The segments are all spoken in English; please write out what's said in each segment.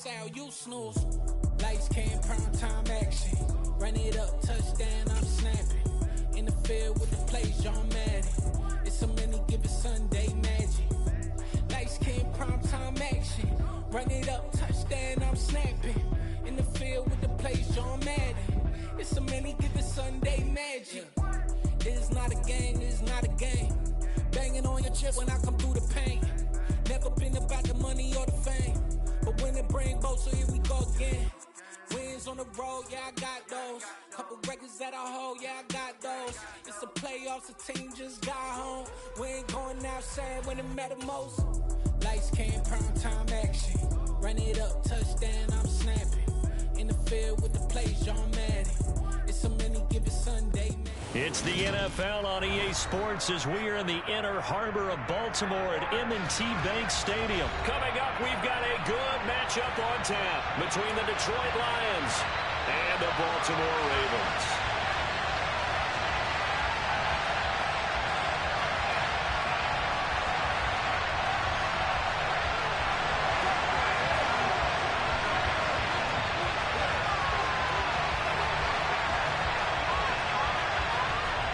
Sal, you snooze. Lights came, prime time action. Run it up, touchdown, I'm snapping. In the field with the plays, John Madden. It's so many given Sunday magic. Lights came, prime time action. Run it up, touchdown, I'm snapping. In the field with the plays, John Madden. It's so many given Sunday magic. It is not a game, it is not a game. Banging on your chip when I come through the paint. Never been about the money or the fame. But when it bring both, so here we go again. Wins on the road, yeah, I got those. Couple records that I hold, yeah, I got those. It's the playoffs, the team just got home. We ain't going outside when it matter most. Lights came, prime time action. Run it up, touchdown, I'm snapping. In the field with the plays, John Madden. It's so many given Sunday, man. It's the NFL on EA Sports as we are in the inner harbor of Baltimore at M&T Bank Stadium. Coming up, we've got a good matchup on tap between the Detroit Lions and the Baltimore Ravens.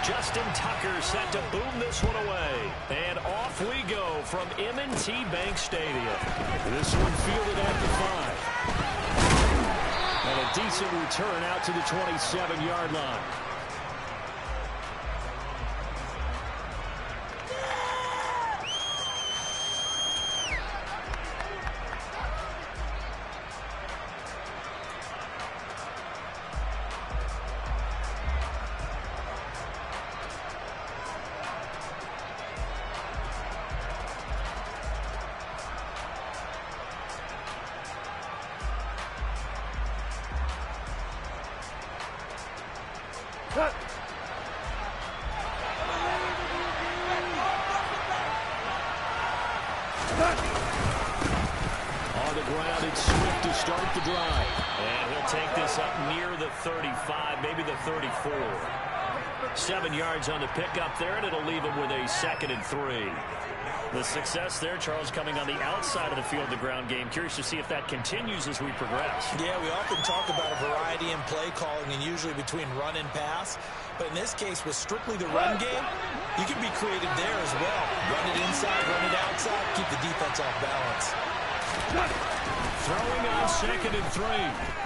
Justin Tucker set to boom this one away. And off we go from M&T Bank Stadium. This one fielded at the 5. And a decent return out to the 27-yard line. On the ground, it's Swift to start the drive. And he'll take this up near the 35, maybe the 34. 7 yards on the pickup there, and it'll leave him with a 2nd and 3. The success there, Charles, coming on the outside of the field, the ground game. Curious to see if that continues as we progress. Yeah, we often talk about a variety in play calling and usually between run and pass. But in this case, with strictly the run game, you can be creative there as well. Run it inside, run it outside, keep the defense off balance. Throwing on 2nd and 3.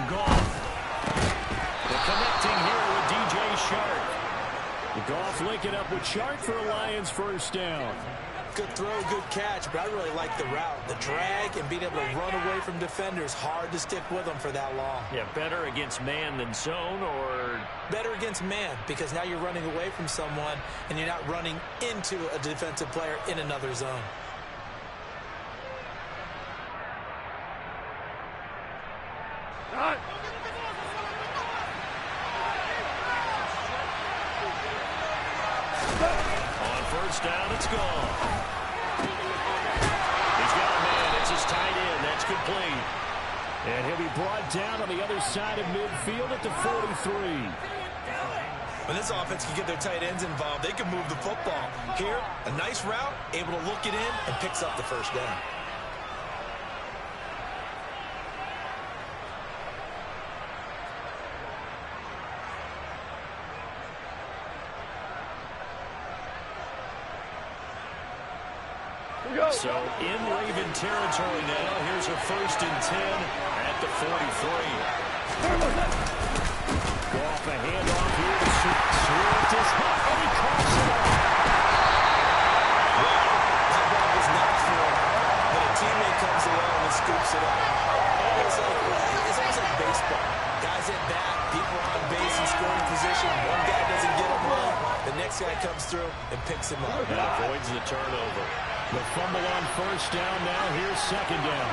Goff. The connecting here with DJ Chark. Goff linking up with Chark for a Lions first down. Good throw, good catch, but I really like the route. The drag and being able to run away from defenders, hard to stick with them for that long. Yeah, better against man than zone, or? Better against man, because now you're running away from someone and you're not running into a defensive player in another zone. On first down, it's gone. He's got a man. It's his tight end. That's complete. And he'll be brought down on the other side of midfield at the 43. When this offense can get their tight ends involved, they can move the football. Here, a nice route, able to look it in, and picks up the first down. So in Raven territory now, here's a 1st and 10 at the 43. Goff a handoff here to Swift is hot, and he crosses it out. Well, that ball was not for him, but a teammate comes along and scoops it up. It's almost like baseball. Guys at bat, people on base in scoring position. One guy doesn't get him well, the next guy comes through and picks him up. And avoids the turnover. The fumble on first down now. Here's 2nd down.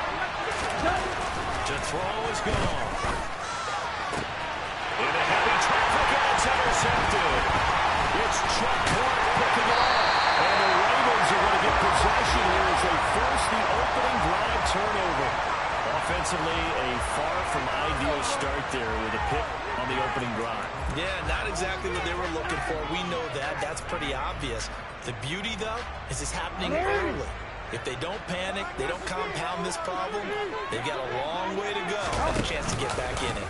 To throw is gone. In a heavy traffic, and it's intercepted. It's Chuck Clark picking it up. And the Ravens are going to get possession here as they force the opening drive turnover. Offensively, a far from ideal start there with a pick on the opening drive. Yeah, not exactly what they were looking for. We know that. That's pretty obvious. The beauty, though, is it's happening early. If they don't panic, they don't compound this problem, they've got a long way to go and a chance to get back in it.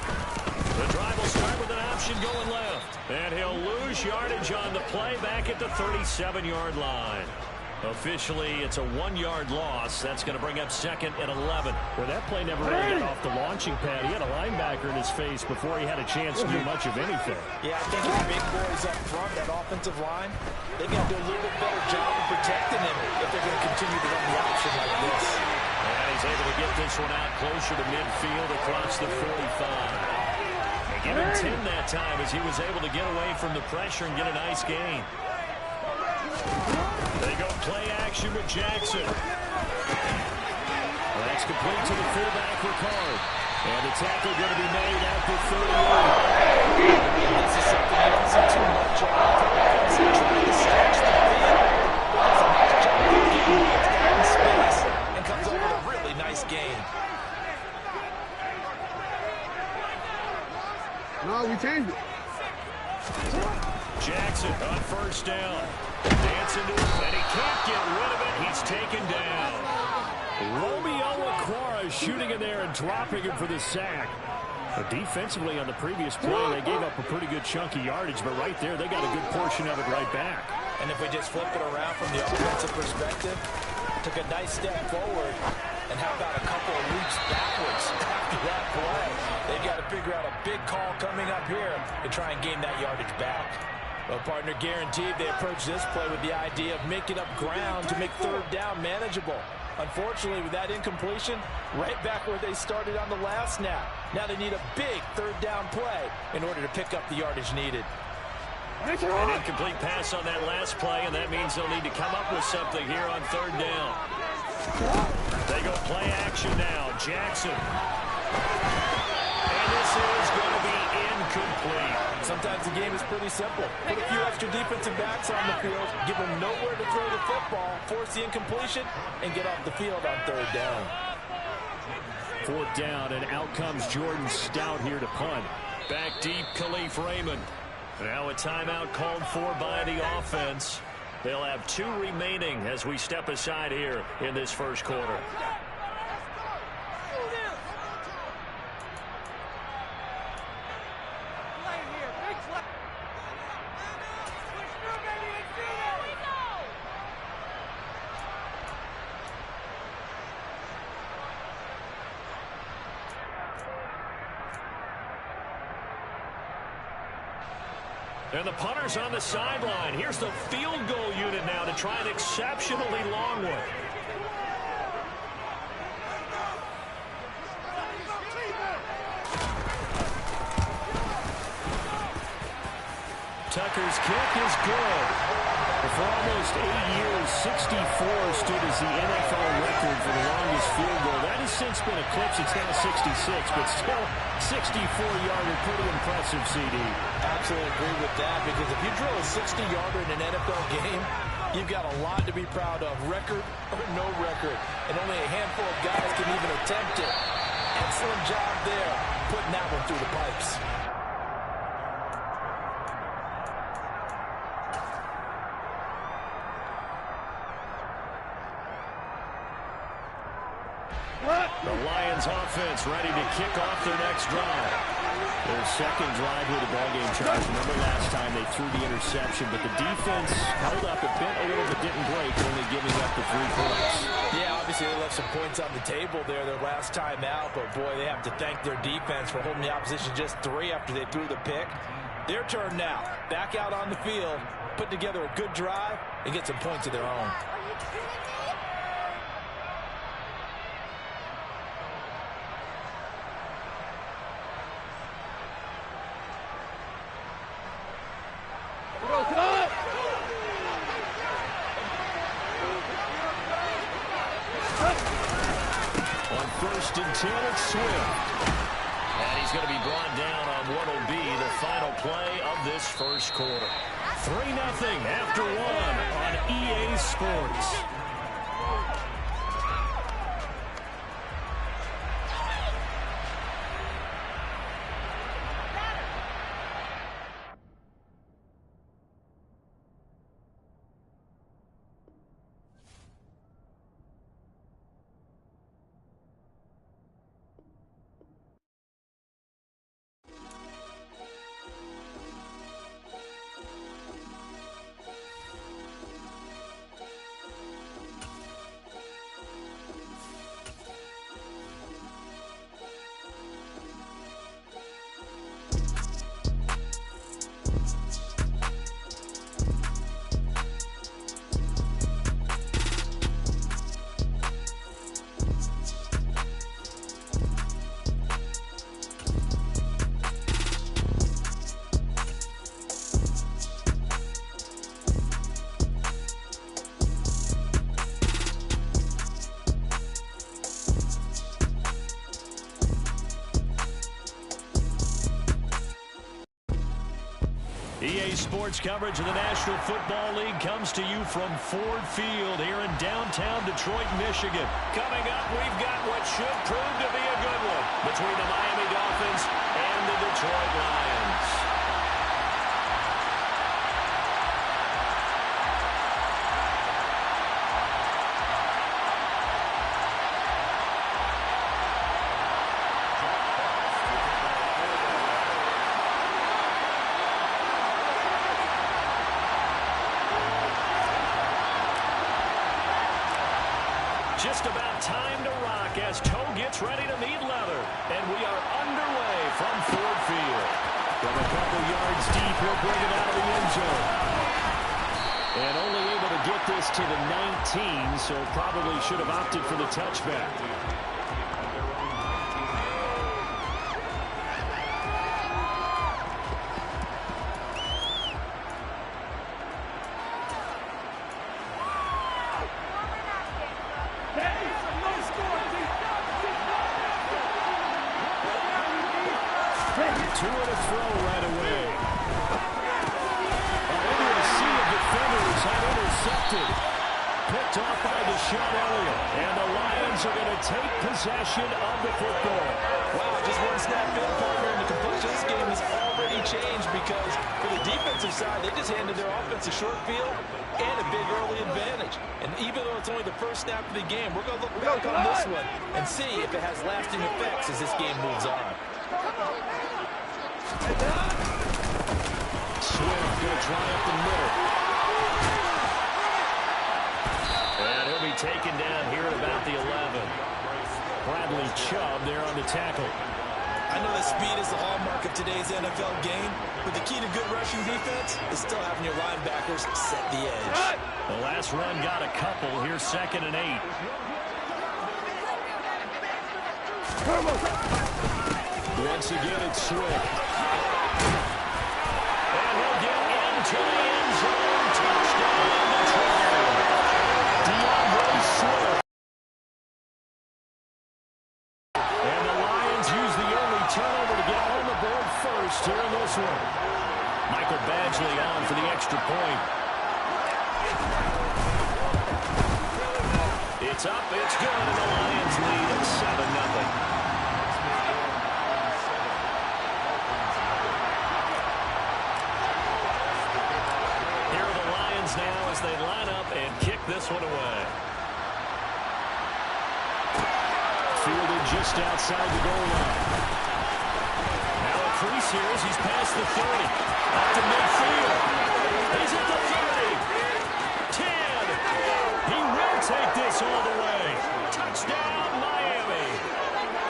The drive will start with an option going left. And he'll lose yardage on the play back at the 37-yard line. Officially, it's a 1-yard loss. That's going to bring up 2nd and 11. Well, that play never really got off the launching pad. He had a linebacker in his face before he had a chance to do much of anything. Yeah, I think the big boys up front, that offensive line, they've got to do a little bit better job of protecting him if they're going to continue to run the option like this. And he's able to get this one out closer to midfield across the 45. They give him 10 that time as he was able to get away from the pressure and get a nice gain. They go play action with Jackson. That's complete to the fullback, Ricard. And the tackle going to be made at the 38. This is something you don't see too much of. He's trying to stretch the field. Does a nice job of getting in space and comes up with a really nice gain. No, we changed it. Jackson on first down. Dancing to it, and he can't get rid of it. He's taken down. Romeo Okwara shooting in there and dropping him for the sack. But defensively on the previous play, they gave up a pretty good chunk of yardage, but right there, they got a good portion of it right back. And if we just flip it around from the offensive perspective, took a nice step forward, and how about a couple of leaps backwards after that play? They've got to figure out a big call coming up here to try and gain that yardage back. Well, partner, guaranteed they approach this play with the idea of making up ground to make third down manageable. Unfortunately, with that incompletion, right back where they started on the last snap. Now they need a big third down play in order to pick up the yardage needed. An incomplete pass on that last play, and that means they'll need to come up with something here on third down. They go play action now. Jackson. And this is going to be incomplete. Sometimes the game is pretty simple. Put a few extra defensive backs on the field, give them nowhere to throw the football, force the incompletion, and get off the field on third down. 4th down, and out comes Jordan Stout here to punt. Back deep, Khalif Raymond. Now a timeout called for by the offense. They'll have 2 remaining as we step aside here in this first quarter. And the punter's on the sideline. Here's the field goal unit now to try an exceptionally long one. Tucker's kick is good. For almost 8 years, 64 stood as the NFL record for the longest field goal. That has since been eclipsed. It's now 66, but still 64-yarder. Pretty impressive, CD. Absolutely agree with that, because if you drill a 60-yarder in an NFL game, you've got a lot to be proud of, record or no record. And only a handful of guys can even attempt it. Excellent job there, putting that one through the pipes. The Lions offense ready to kick off their next drive. Their second drive with a ballgame charge. Remember last time they threw the interception, but the defense held up. It bent a little but didn't break, only giving up the 3 points. Yeah, obviously they left some points on the table there their last time out, but boy, they have to thank their defense for holding the opposition just 3 after they threw the pick. Their turn now. Back out on the field, put together a good drive, and get some points of their own. On 1st and 10, it's Swift. And he's going to be brought down on what will be the final play of this first quarter. 3-0 after 1 on EA Sports. EA Sports coverage of the National Football League comes to you from Ford Field here in downtown Detroit, Michigan. Coming up, we've got what should prove to be a good one between the Miami Dolphins and the Detroit Lions. Just about time to rock as Toe gets ready to meet leather. And we are underway from Ford Field. From a couple yards deep, he'll bring it out of the end zone. And only able to get this to the 19, so probably should have opted for the touchback. Two and a throw right away. Into a sea of defenders had intercepted. Picked off by Deshaun Elliott. And the Lions are going to take possession of the football. Wow, just one snap in, partner, and the completion of this game has already changed because for the defensive side, they just handed their offense a short field and a big early advantage. And even though it's only the first snap of the game, we're going to look back on this one and see if it has lasting effects as this game moves on. Swift going to try up the middle. And he'll be taken down here at about the 11. Bradley Chubb there on the tackle. I know that speed is the hallmark of today's NFL game, but the key to good rushing defense is still having your linebackers set the edge. The last run got a couple. Here's 2nd and 8. Once again, it's Swift. And he'll get into the end zone. Touchdown, Detroit. DeAndre Swift. And the Lions use the early turnover to get on the board first here in this one. Michael Badgley on for the extra point. It's up, it's good, and the Lions lead at 7-0. Now as they line up and kick this one away. Fielded just outside the goal line. Now a crease here as he's past the 30. Up to midfield. He's at the 30. 10. He will take this all the way. Touchdown, Miami.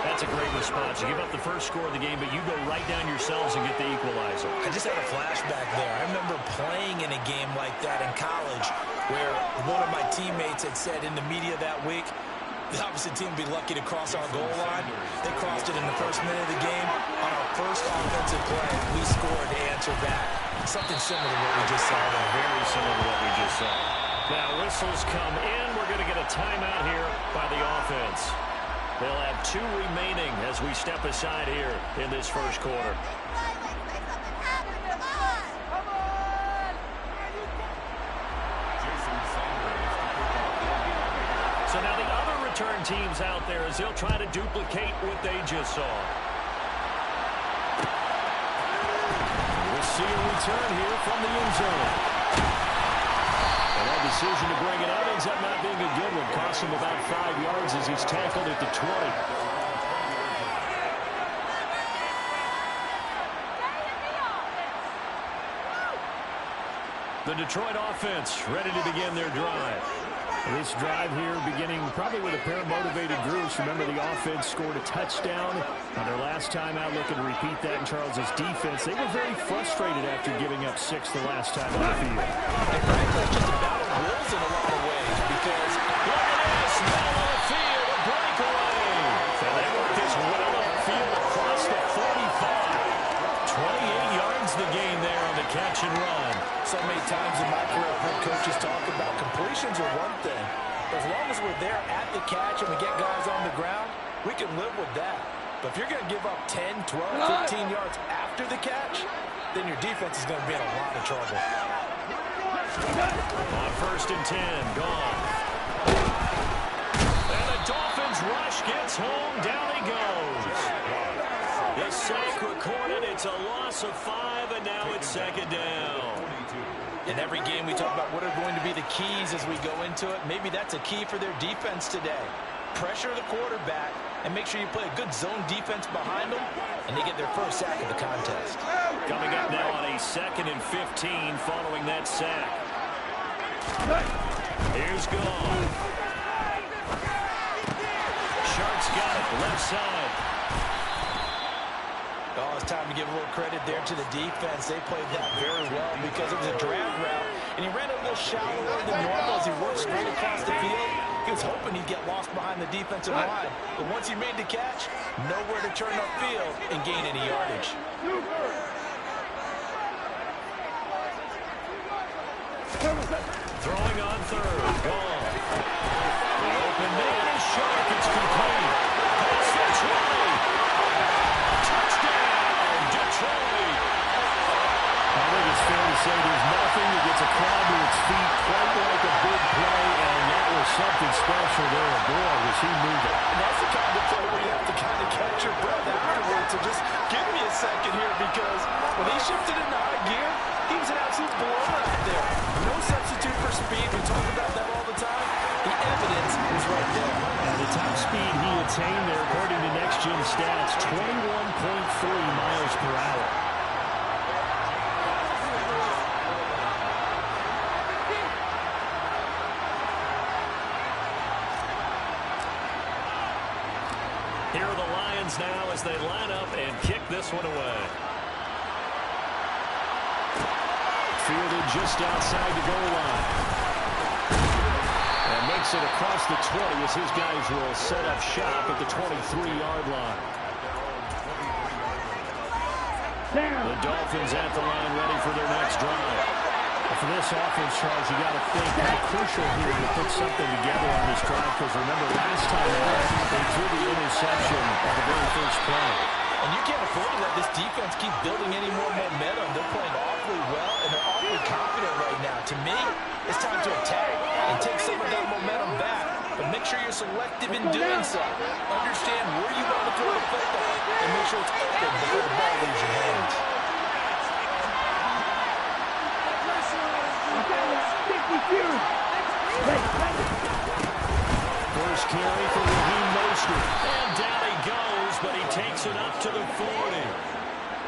That's a great response. You give up the first score of the game, but you go right down yourselves and get the equalizer. I just had a flashback there. I remember playing in a game like that in college where one of my teammates had said in the media that week, the opposite team would be lucky to cross our goal line. They crossed it in the first minute of the game. On our first offensive play, we scored to answer back. Something similar to what we just saw there. Very similar to what we just saw. Now whistles come in. We're going to get a timeout here by the offense. They'll have 2 remaining as we step aside here in this first quarter. So now the other return teams out there as they'll try to duplicate what they just saw. We'll see a return here from the end zone. And that decision to bring it out ends up not being a good one. Cost him about 5 yards as he's tackled at the 20. The Detroit offense ready to begin their drive. This drive here beginning probably with a pair of motivated groups. Remember, the offense scored a touchdown on their last time out, looking to repeat that in Charles's defense. They were very frustrated after giving up 6 the last time on the field. And frankly, it's just a battle of wills in a lot of ways because look at this, middle of the field, a breakaway. And they work this well upfield across the 45. 28 yards the gain there on the catch and run. So many times in my career, I've heard coaches talk about completions are one thing. But as long as we're there at the catch and we get guys on the ground, we can live with that. But if you're going to give up 10, 12, 15 yards after the catch, then your defense is going to be in a lot of trouble. On 1st and 10, gone. And the Dolphins rush gets home. Down he goes. The sack recorded. It's a loss of 5, and now it's 2nd down. In every game, we talk about what are going to be the keys as we go into it. Maybe that's a key for their defense today. Pressure the quarterback and make sure you play a good zone defense behind them, and they get their first sack of the contest. Coming up now on a 2nd and 15 following that sack. Here's Gone. Sharks got it, left side. Oh, it's time to give a little credit there to the defense. They played that very well because it was a drag route, and he ran a little shallower than normal as he worked straight across the field. He was hoping he'd get lost behind the defensive line, but once he made the catch, nowhere to turn upfield and gain any yardage. Throwing on 3rd, Gone. The open man is Shark. It's complete. That's the 20. Touchdown, Detroit. I think it's fair to say there's nothing that gets a crowd to its feet quite like a big play, and that was something special there. Boy, was he moving. And that's the kind of play where you have to kind of catch your breath afterwards. So just give me a second here, because when he shifted into high gear, he was an absolute blower out there. No substitute for speed. We talk about that all the time. The evidence is right there. And the top speed he attained there, according to Next Gen Stats, 21.3 miles per hour. Here are the Lions now as they line up and kick this one away. Fielded just outside the goal line. And makes it across the 20 as his guys will set up shop at the 23-yard line. The Dolphins at the line ready for their next drive. For this offense, Charles, you got to think how crucial here to put something together on this drive, because remember last time out, they threw the interception on the very first play. And you can't afford to let this defense keep building any more momentum. They're playing awfully well, and they're awfully confident right now. To me, it's time to attack and take some of that momentum back. But make sure you're selective in doing so. Understand where you want to throw the football, and make sure it's open before the ball leaves your hands. First carry for Raheem Mostert. And down he goes, but he takes it up to the 40.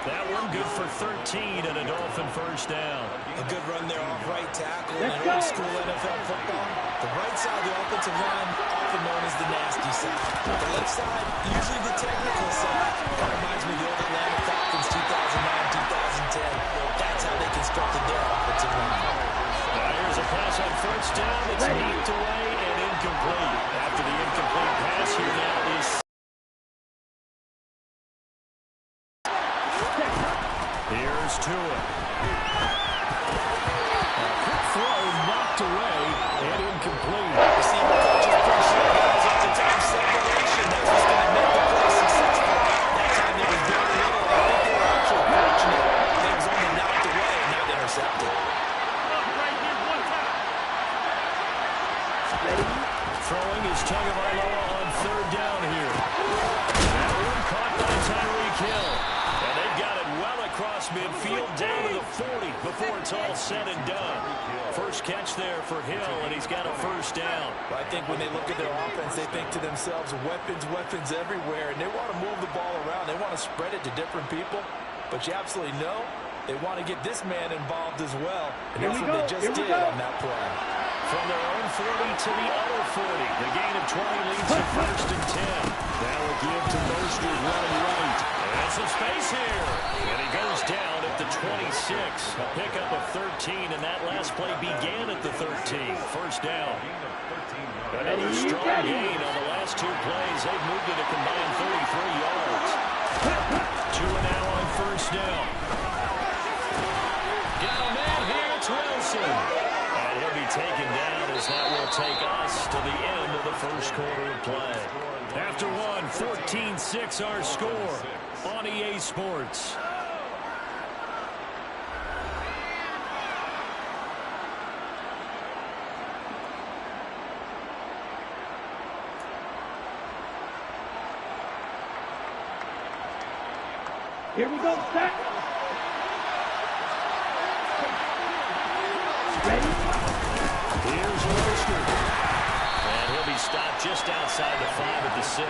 That one good for 13 and a Dolphin first down. A good run there off right tackle in old school NFL football. The right side of the offensive line, often known as the nasty side. The left side, usually the technical side. Kind of reminds me of the old Atlanta Falcons 2009, 2010. That's how they constructed their offensive line. Now here's a pass on first down. It's knocked away and incomplete. After the incomplete pass, here now is... Here's Tua. A quick throw knocked away and incomplete. Receiver coaches pretty sure guys off the time separation. That's what's going to make the play successful. That time there was very little. I think they were actually fortunate. It was only knocked away and not intercepted. Throwing is Tagovailoa on 3rd down here. That one caught by Tyreek Hill. And they've got it well across midfield down to the 40 before it's all said and done. First catch there for Hill, and he's got a first down. Well, I think when they look at their offense, they think to themselves, weapons everywhere, and they want to move the ball around. They want to spread it to different people, but you absolutely know they want to get this man involved as well, and that's what they just did on that play. From their own 40 to the other 40. The gain of 20 leads to 1st and 10. That will give to Mostert running right. And some space here. And he goes down at the 26. A pickup of 13, and that last play began at the 13. First down. Another strong gain on the last 2 plays. They've moved it a combined 33 yards. Tua now on first down. Got a man here. It's Wilson. And he'll be taken down as that will take us to the end of the first quarter of play. After one, 14-6 our score on EA Sports. Here we go, set. Ready? Here's Mostert. And he'll be stopped just outside the 5 at the 6.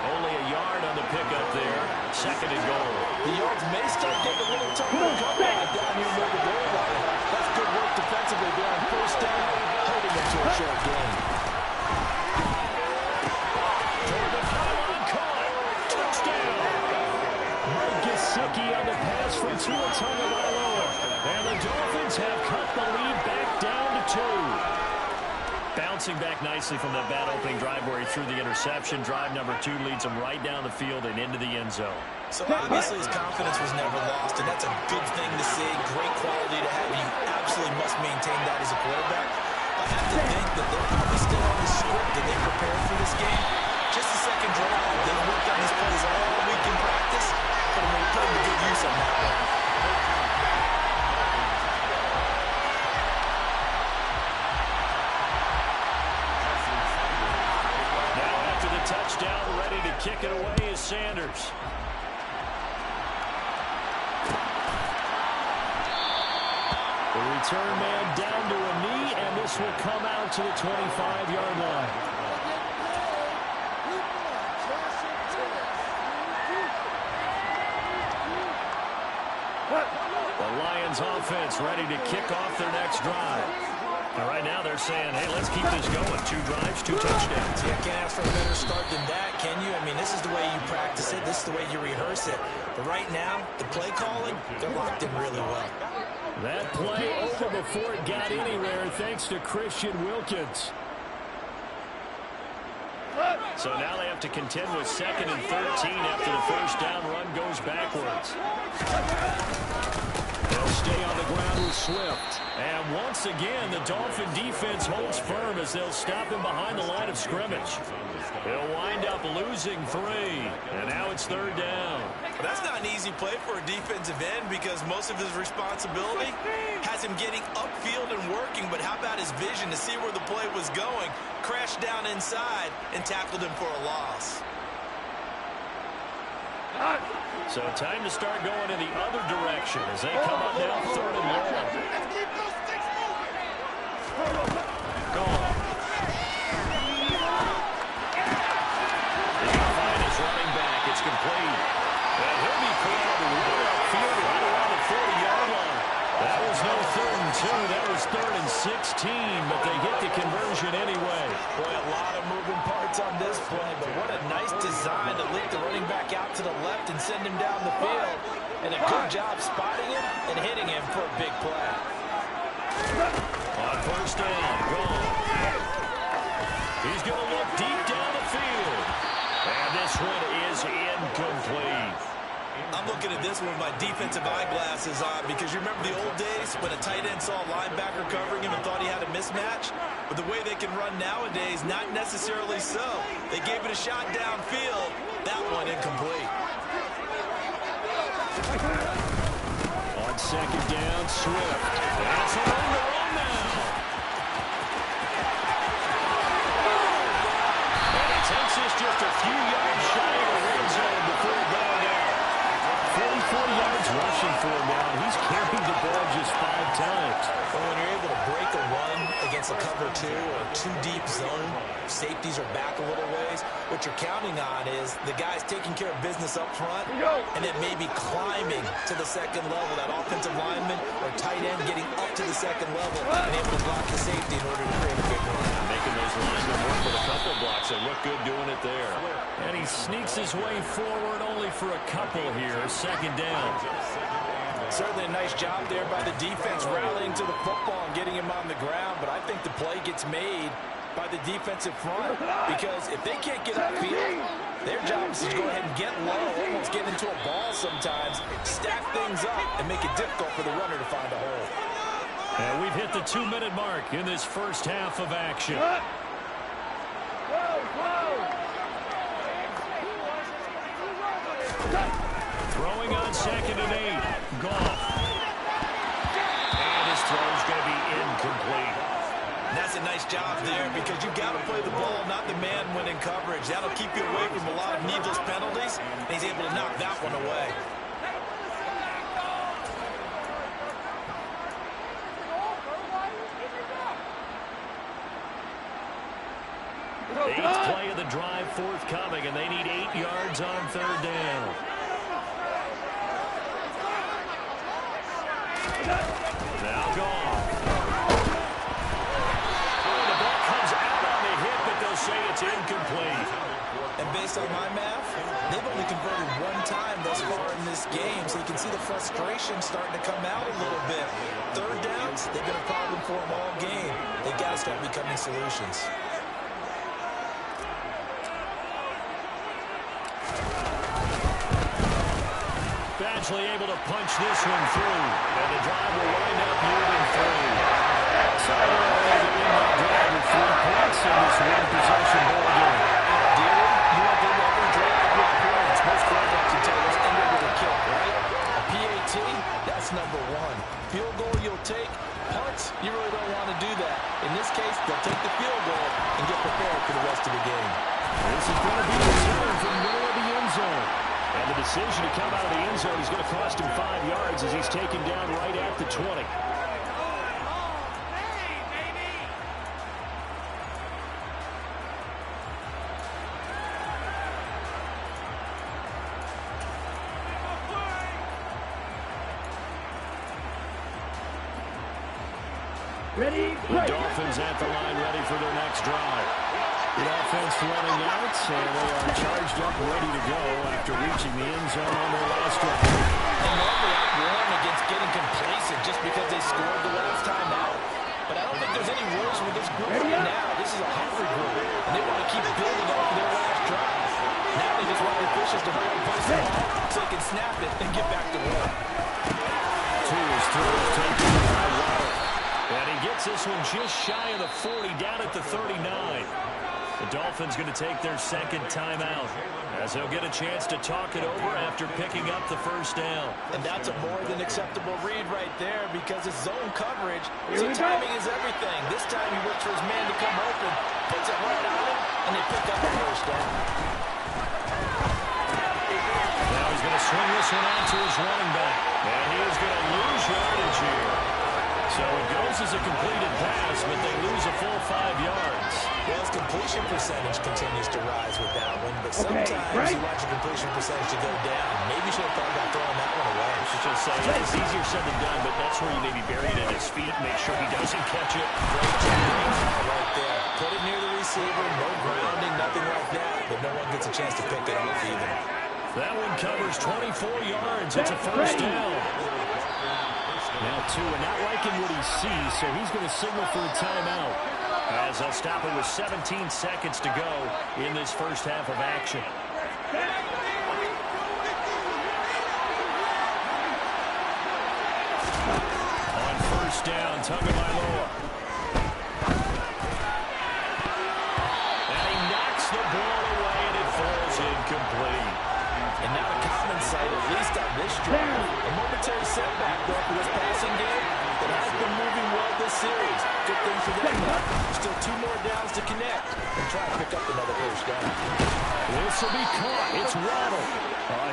Only a yard on the pickup there. 2nd and goal. The yards may start getting a little tougher to come by down here near the goal line. That's good work defensively there on 1st down, holding them to a short gain. Toward the pylon, caught. Touchdown. Mike Gesicki on the pass from Tua Tagovailoa. And the Dolphins have cut the lead back down to 2. Bouncing back nicely from that bad opening drive where he threw the interception. Drive number 2 leads him right down the field and into the end zone. So obviously his confidence was never lost, and that's a good thing to see. Great quality to have. You absolutely must maintain that as a quarterback. I have to think that they're probably still on the script that they prepared for this game. Just a second drive. They've worked on these plays all week in practice, but I'm going to put them to good use on that one. Touchdown, ready to kick it away is Sanders. The return man down to a knee, and this will come out to the 25-yard line. The Lions offense ready to kick off their next drive. And right now they're saying, hey, let's keep this going. 2 drives, 2 touchdowns. Yeah, can't ask for a better start than that, can you? I mean, this is the way you practice it. This is the way you rehearse it. But right now, the play calling, they're locked in really well. That play over before it got anywhere thanks to Christian Wilkins. So now they have to contend with 2nd and 13 after the 1st down run goes backwards. They'll stay on the ground with Swift. And once again, the Dolphin defense holds firm as they'll stop him behind the line of scrimmage. He'll wind up losing 3. And now it's 3rd down. That's not an easy play for a defensive end because most of his responsibility has him getting upfield and working. But how about his vision to see where the play was going, crashed down inside, and tackled him for a loss. So time to start going in the other direction as they come up now 3rd and long. Gone. They can find his running back. It's complete. And he'll be cleared right upfield right around the 40-yard line. That was no 3rd and 2. That was 3rd and 16, but they get the conversion anyway. Boy, a lot of moving parts on this play, but what a nice design to lead the running back out to the left and send him down the field. And a good job spotting him and hitting him for a big play. On 1st down, gone. He's going to look deep down the field. And this one is incomplete. I'm looking at this one with my defensive eyeglasses on because you remember the old days when a tight end saw a linebacker covering him and thought he had a mismatch? But the way they can run nowadays, not necessarily so. They gave it a shot downfield. That one incomplete. On 2nd down, Swift. That's a long run now. And he takes this just a few yards shy of the red zone before he got out. 44 yards rushing for him now. He's carried the ball just 5 times. Well, when you're able to break a run against a cover 2 or 2 deep zone, safeties are back a little ways. What you're counting on is the guys taking care of business up front and then maybe climbing to the 2nd level. That offensive lineman or tight end getting up to the 2nd level and able to block the safety in order to create a big run. Making those linemen work with a couple blocks. They look good doing it there. And he sneaks his way forward only for a couple here. 2nd down. Certainly a nice job there by the defense rallying to the football and getting him on the ground, but I think the play gets made by the defensive front because if they can't get upfield, their job is to go ahead and get low, almost get into a ball sometimes, stack things up, and make it difficult for the runner to find a hole. And we've hit the 2-minute mark in this 1st half of action. Throwing on 2nd and 8. Goff. And his throw's going to be incomplete. That's a nice job there because you've got to play the ball, not the man when in coverage. That'll keep you away from a lot of needless penalties, and he's able to knock that one away. Eighth play of the drive forthcoming, and they need 8 yards on third down. Now gone. Oh, the ball comes out on the hit, but they'll say it's incomplete. And based on my math, they've only converted one time thus far in this game, so you can see the frustration starting to come out a little bit. Third downs, they've been a problem for them all game. They've got to start becoming solutions. Badgley able to punch this one through, and the drive will wind up moving through. So they're in that drive with 3 points in this one-possession ball game. You want them every drive with points. Most quarterbacks will tell us end it with a kick, right? A PAT, that's number 1. Field goal you'll take. Punts, you really don't want to do that. In this case, they'll take the field goal and get prepared for the rest of the game. This is going to be a return from the middle of the end zone. And the decision to come out of the end zone is going to cost him 5 yards as he's taken down right at the 20. The Dolphins at the line, ready for their next drive. The offense running out, and they are charged up, ready to go after reaching the end zone on their last drive. And normally I'd warn against getting complacent just because they scored the last time out. But I don't think there's any worse with this group right now. This is a hungry group, and they want to keep building off of their last drive. Now they just want the officials to hurry and place the ball so they can snap it and get back to work. 2 is through, taken by Waddle. And he gets this one just shy of the 40, down at the 39. The Dolphins going to take their second timeout as they'll get a chance to talk it over after picking up the first down. And that's a more than acceptable read right there because it's zone coverage, so timing is everything. This time he waits for his man to come open, puts it right on him, and they pick up the first down. Now he's going to swing this one out to his running back, and he is going to lose yardage here. So it goes as a completed pass, but they lose a full 5 yards. Well, his completion percentage continues to rise with that one, but sometimes you watch your completion percentage to go down. Maybe you should have thought about throwing that one away. I should just say, it's easier said than done, but that's where you maybe bury it at his feet, make sure he doesn't catch it. Great job right there. Put it near the receiver, no grounding, nothing like that, but no one gets a chance to pick it off either. That one covers 24 yards. It's a first down. Now Tua not liking what he sees, so he's going to signal for a timeout. As they'll stop it with 17 seconds to go in this first half of action. On first down, Tagovailoa. And he knocks the ball away, and it falls incomplete. And not a common sight, at least on this drive. A momentary setback, though, for this passing game that has been moving well this series. Good thing for them, though. Still 2 more downs to connect and try to pick up another first down. This will be caught. It's Waddle.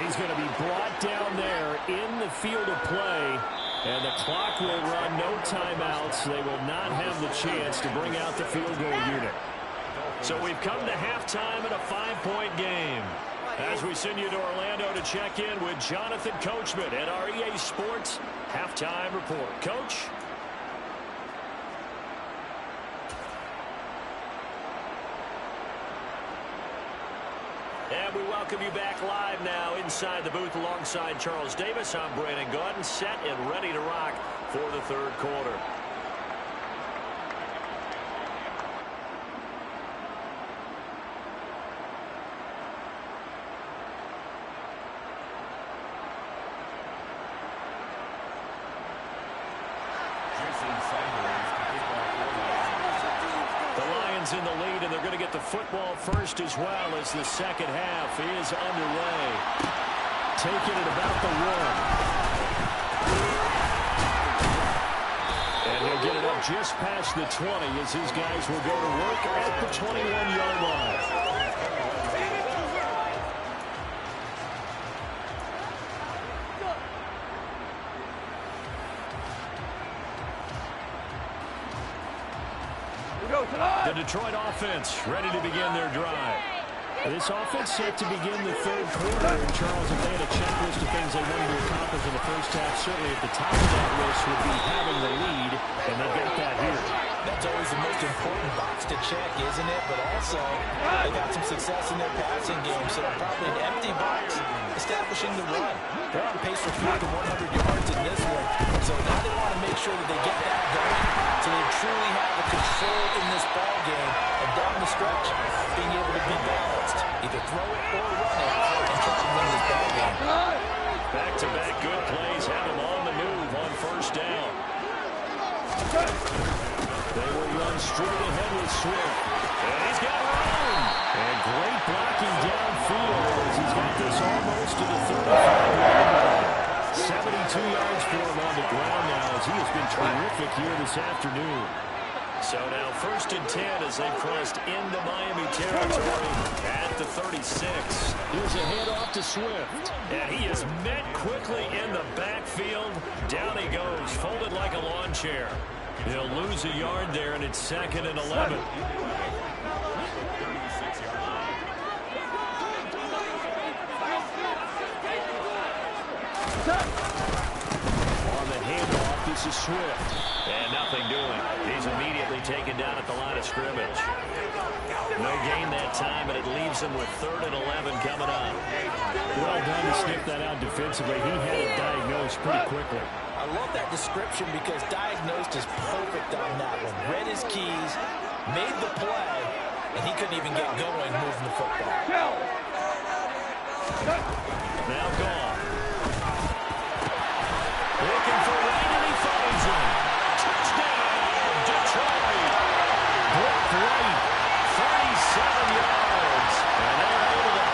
He's going to be brought down there in the field of play. And the clock will run, no timeouts. They will not have the chance to bring out the field goal unit. So we've come to halftime in a 5-point game. As we send you to Orlando to check in with Jonathan Coachman at our EA Sports Halftime Report. Coach? And we welcome you back live now inside the booth alongside Charles Davis. I'm Brandon Gaudin, set and ready to rock for the third quarter. In the lead, and they're going to get the football first as well as the second half is underway. Taking it about the 1. And he'll get it up just past the 20 as his guys will go to work at the 21-yard line. The Detroit offense ready to begin their drive. This offense set to begin the third quarter. And Charles, if they had a checklist of things they wanted to accomplish in the first half, certainly at the top of that list would be having the lead, and they got that here. That's always the most important box to check, isn't it? But also, they got some success in their passing game, so they're probably an empty box, establishing the run. They're on pace for 50 to 100 yards in this one, so now they want to make sure that they get that going, so they truly have the control in this ball game, and down the stretch, being able to be balanced, either throw it or run it, and try to win this ball game. Back-to-back good plays have them on the move on first down. They will run straight ahead with Swift. And he's got room. And great blocking downfield as he's got this almost to the 35-yard line. 72 yards for him on the ground now as he has been terrific here this afternoon. So now 1st and 10 as they've crossed into Miami territory at the 36. Here's a handoff to Swift. And he is met quickly in the backfield. Down he goes, folded like a lawn chair. He'll lose a yard there, and it's 2nd and 11. On the handoff, this is Swift. And nothing doing. He's immediately taken down at the line of scrimmage. No gain that time, and it leaves him with 3rd and 11 coming up. Well done to sniff that out defensively. He had it diagnosed pretty quickly. I love that description because diagnosed is perfect on that one. Read his keys, made the play, and he couldn't even get going moving the football. Now gone. Looking for Wright, and he finds him. Touchdown, Detroit. Brock Wright, 37 yards. And they're able to...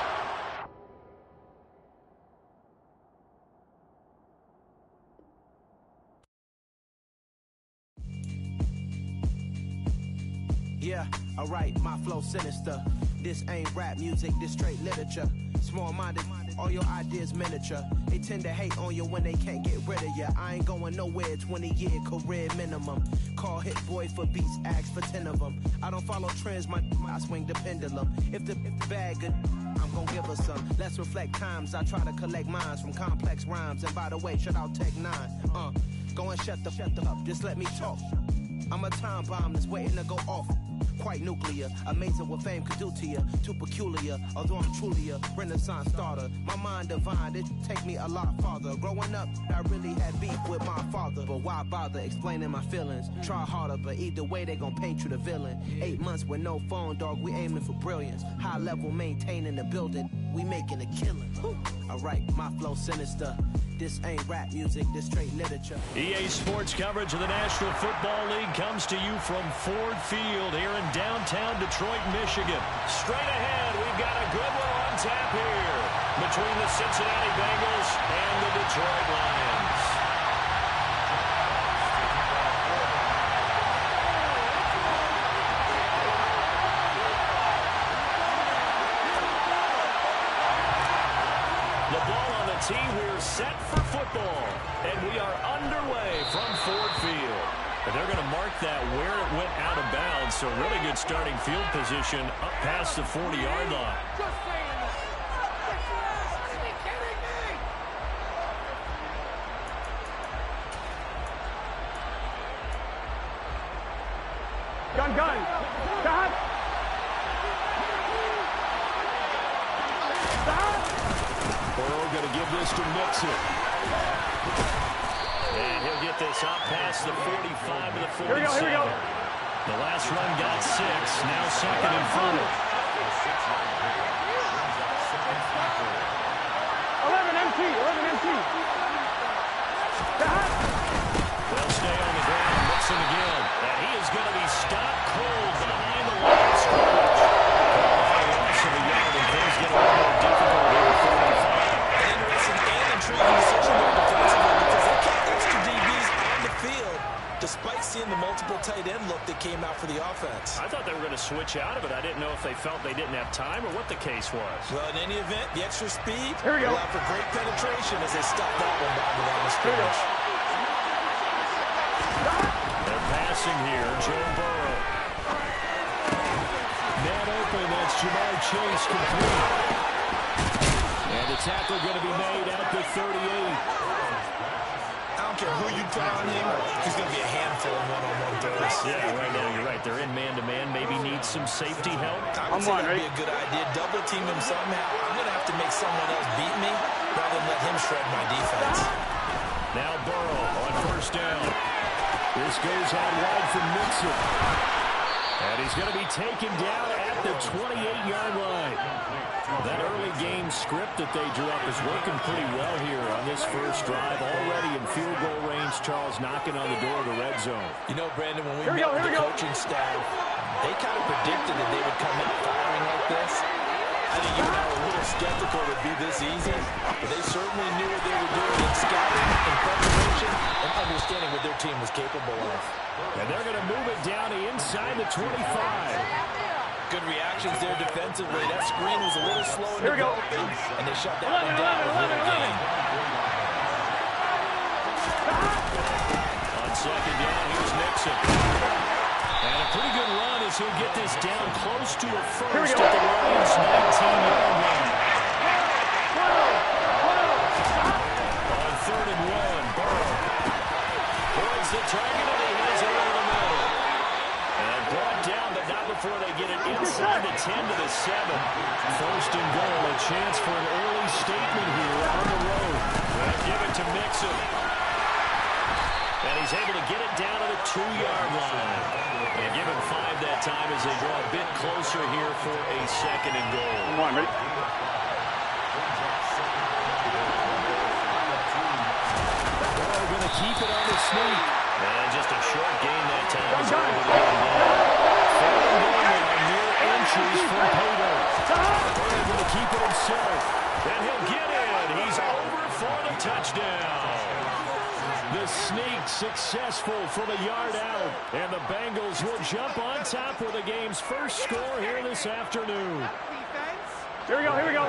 Yeah, alright, my flow sinister. This ain't rap music, this straight literature. Small-minded, all your ideas miniature. They tend to hate on you when they can't get rid of you. I ain't going nowhere, 20-year career minimum. Call Hit Boy for beats, ask for 10 of them. I don't follow trends, I swing the pendulum. If the bag good, I'm gonna give her some. Let's reflect times, I try to collect minds from complex rhymes. And by the way, shout out Tech 9. Go and shut the up, just let me talk. I'm a time bomb that's waiting to go off. Quite nuclear, amazing what fame could do to you. Too peculiar, although I'm truly a renaissance starter. My mind divine, it take me a lot farther. Growing up, I really had beef with my father. But why bother explaining my feelings? Try harder, but either way they gon' paint you the villain. 8 months with no phone, dog, we aiming for brilliance. High level maintaining the building, we making a killing. Alright, my flow sinister. This ain't rap music, this straight literature. EA Sports coverage of the National Football League comes to you from Ford Field here in downtown Detroit, Michigan. Straight ahead, we've got a good one on tap here between the Cincinnati Bengals and the Detroit Lions. The ball on the tee, we're set for football, and we are underway from Ford Field. But they're going to mark that where it went out of bounds, so really good starting field position up past the 40-yard line. Gun. Stop. Burrow going to give this to Mixon. And he'll get this up past the 45 to the 47. Here we go. The last run got 6. Now 2nd and 4. 11 empty. They'll stay on the ground. Mixon again. And he is going to be stopped cold behind the line of scrimmage. Loss of a yard, and things get a little more difficult here at 45. An interesting and intriguing decision there defensively because they kept extra DBs on the field despite seeing the multiple tight end look that came out for the offense. I thought they were going to switch out of it. I didn't know if they felt they didn't have time or what the case was. Well, in any event, the extra speed Here we go. allowed for great penetration as they stuffed that one down the line of scrimmage. They're passing here. Joe Burrow. and that's Jamar Chase complete. And the tackle going to be made at the 38. I don't care who you put on him, he's going to be a handful in one-on-one throws. Yeah, right now you're right. They're in man-to-man. Maybe needs some safety help. I would say that would be a good idea. Double team him somehow. I'm going to have to make someone else beat me rather than let him shred my defense. Now Burrow on first down. This goes out wide for Mixon. And he's going to be taken down at the 28-yard line. That early game script that they drew up is working pretty well here on this first drive. Already in field goal range, Charles knocking on the door of the red zone. You know, Brandon, when we met with the coaching staff, they kind of predicted that they would come out firing like this. I think you and I were a little skeptical it would be this easy, but they certainly knew what they were doing in scouting and preparation and understanding what their team was capable of. And they're going to move it down to inside the 25. Good reactions there defensively. That screen was a little slow in developing, and they shut that one down with a little gain. On second down, here's Mixon. And a pretty good run as he'll get this down close to a first at the Lions' 19-yard line. On third and one, Burrow points the target, and he has it over the middle. And brought down, but not before they get it inside the 10 to the 7. First and goal, a chance for an early statement here on the road. And give it to Mixon. And he's able to get it down to the 2-yard line. And give him 5 that time as they draw a bit closer here for a second and goal. Come on, ready? They're going to keep it on the sneak. And just a short gain that time. Near entries from Payton. They're going to keep it himself. And he'll get it. He's over for the touchdown. The sneak successful from a yard out. And the Bengals will jump on top with the game's first score here this afternoon. Here we go, here we go.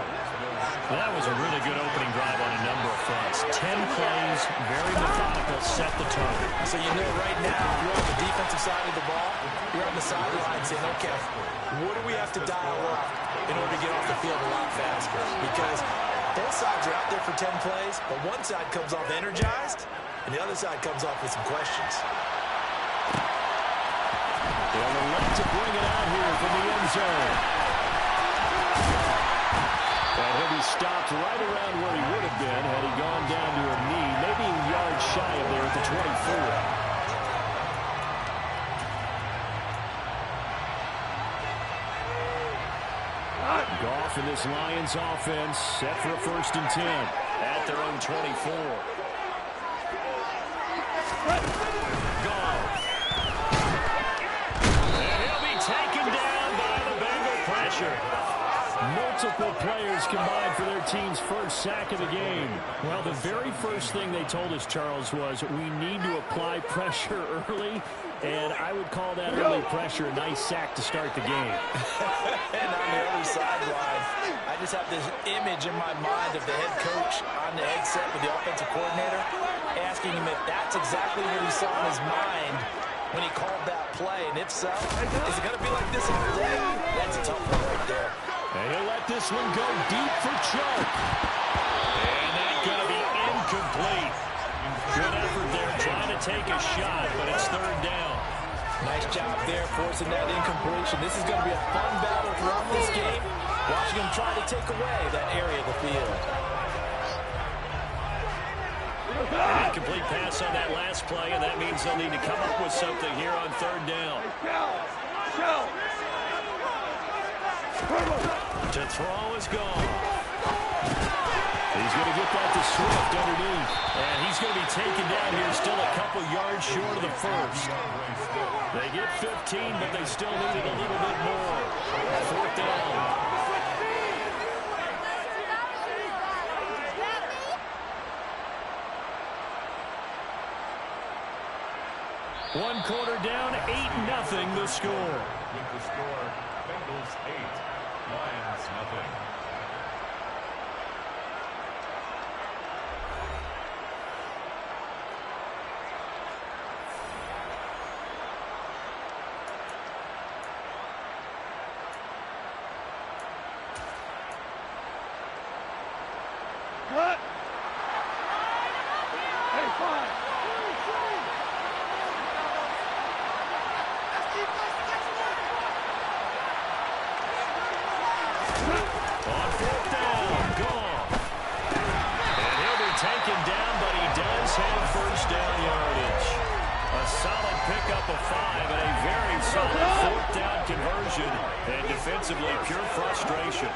That was a really good opening drive on a number of fronts. 10 plays, very methodical, set the tone. So you know right now, you're on the defensive side of the ball, you're on the sideline saying, okay, what do we have to dial up in order to get off the field a lot faster? Because both sides are out there for 10 plays, but one side comes off energized, and the other side comes off with some questions. They'll elect to bring it out here from the end zone. And he'll be stopped right around where he would have been had he gone down to a knee, maybe a yard shy of there at the 24. Goff and this Lions offense set for a first and 10 at their own 24. Goff. And he'll be taken down by the Bengal pressure. Multiple players combined for their team's first sack of the game. Well, the very first thing they told us, Charles, was we need to apply pressure early, and I would call that early pressure a nice sack to start the game. And on the other sideline, I just have this image in my mind of the head coach on the headset with the offensive coordinator asking him if that's exactly what he saw in his mind when he called that play, and if so, is it going to be like this all day? That's a tough one right there. And he'll let this one go deep for Chubb. And that's going to be incomplete. Good effort there trying to take a shot, but it's third down. Nice job there forcing that incompletion. This is going to be a fun battle throughout this game. Watching him try to take away that area of the field. An incomplete pass on that last play, and that means they'll need to come up with something here on third down. To throw is gone. He's going to get that to Swift underneath. And he's going to be taken down here still a couple yards short of the first. They get 15, but they still needed a little bit more. Fourth down. One quarter down, 8-0 the score. With the score, Bengals 8, Lions nothing. Hey, fine. On fourth down, Goff. And he'll be taken down, but he does have first down yardage. A solid pickup of 5 and a very solid fourth down conversion. And defensively, pure frustration.